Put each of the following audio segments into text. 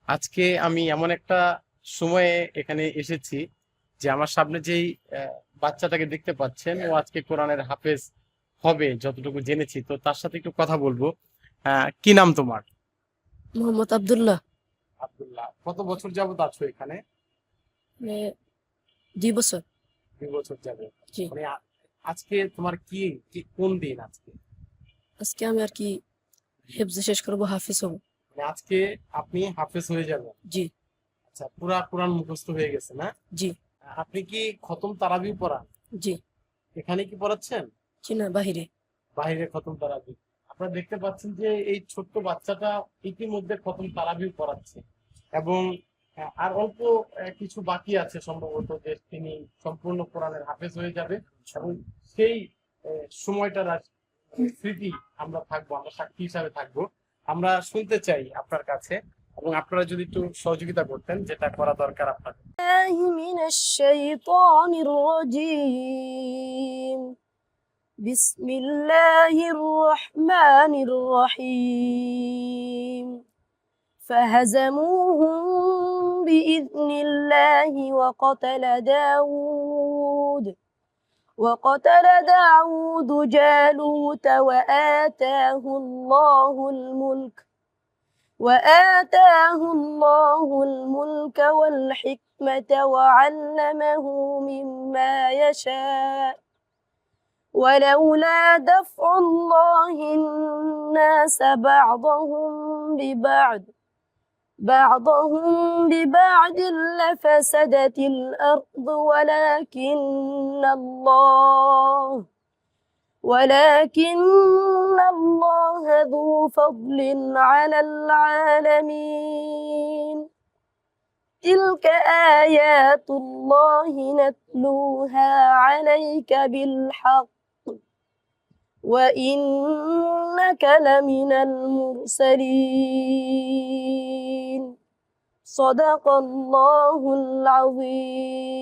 আজকে আমি এমন একটা সময়ে এখানে এসেছি যে আমার সামনে যেই বাচ্চাটাকে দেখতে পাচ্ছেন, ও আজকে কোরআনের হাফেজ হবে যতটুকু জেনেছি। তো তার সাথে একটু কথা বলবো। কি নাম তোমার? মোহাম্মদ আব্দুল্লাহ। আব্দুল্লাহ। কত বছর যাবত আছো এখানে? মানে 2 বছর। 2 বছর যাবে? জি। মানে আজকে তোমার কি কি কোন দিন আজকে? আজকে আমি আর কি হেফজ শেষ করবো, হাফিজ হব। মানে আজকে আপনি হাফেজ হয়ে যাবেন? জি। আচ্ছা, পুরা কোরআন মুখস্থ হয়ে গেছে না? জি। আপনি কি খতম তারাবি পড়ান? জি। এখানে কি পড়াচ্ছেন? জি না, বাহিরে। বাইরে খতম তারাবি। আপনারা দেখতে পাচ্ছেন যে এই ছোট্ট বাচ্চাটা ইতিমধ্যে খতম তারাবি পড়াচ্ছে, এবং আর অল্প কিছু বাকি আছে সম্ভবত, যে তিনি সম্পূর্ণ কোরআনের হাফেজ হয়ে যাবে। এবং সেই সময়টার স্মৃতি আমরা থাকবো, আমরা সাক্ষী হিসাবে থাকবো। আমরা শুনতে চাই আপনার কাছে, এবং আপনারা যদি একটু সহযোগিতা করতেন, যেটা করা দরকার আপনার। الله من الشيطان الرجيم. بسم الله الرحمن الرحيم. فهزموهم بإذن الله وقتل داود جالوت وآتاه الله الملك والحكمة وعلمه مما يشاء. ولولا دفع الله الناس بعضهم ببعض لفسدت الأرض ولكن الله ذو فضل على العالمين. تلك آيات الله نتلوها عليك بالحق وإنك لمن المرسلين. صدق الله العظيم.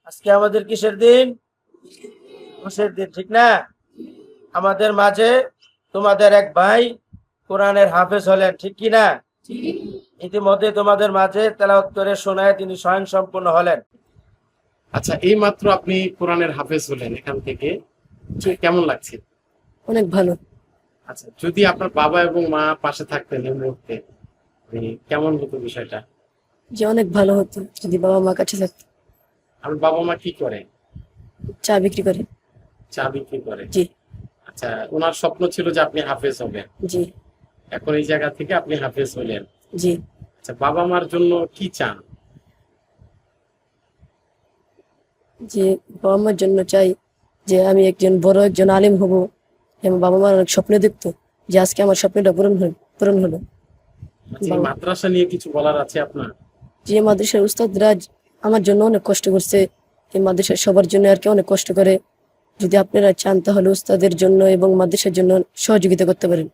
আজকে আমাদের কিসের দিন? খুশির দিন, ঠিক না? আমাদের মাঝে তোমাদের এক ভাই কোরআনের হাফেজ হলেন, ঠিক কি না? ইতিমধ্যে তোমাদের মাঝে তেলাওয়াত করে শোনায় তিনি স্বয়ং সম্পূর্ণ হলেন। আচ্ছা, এই মাত্র আপনি কোরআনের হাফেজ হলেন এখান থেকে, জি। কেমন লাগছে? অনেক ভালো। আচ্ছা, যদি আপনার বাবা এবং মা পাশে থাকতেন এই মুহূর্তে, কেমন হতো বিষয়টা? যে অনেক ভালো হতো যদি বাবা মা কাছে থাকতো। আমার বাবা মা কি করে? চা বিক্রি করে। চা বিক্রি করে? জি। আচ্ছা, ওনার স্বপ্ন ছিল যে আপনি হাফেজ হবেন, জি। এখন এই জায়গা থেকে আপনি হাফেজ হলেন। জি। আচ্ছা, বাবা মার জন্য কি চান? যে বাবা মার জন্য চাই যে আমি বড় একজন আলিম হব, এবং বাবা মার অনেক স্বপ্ন দেখতো, যে আজকে আমার স্বপ্নটা পূরণ হলো। আচ্ছা, এই মাদ্রাসা নিয়ে কিছু বলার আছে আপনার? যে মাদ্রাসার উস্তাদরা আমার জন্য অনেক কষ্ট করছে, এই মাদ্রাসার সবার জন্য আর কি অনেক কষ্ট করে। যদি আপনারা চান তাহলে উস্তাদের জন্য এবং মাদ্রাসার জন্য সহযোগিতা করতে পারেন।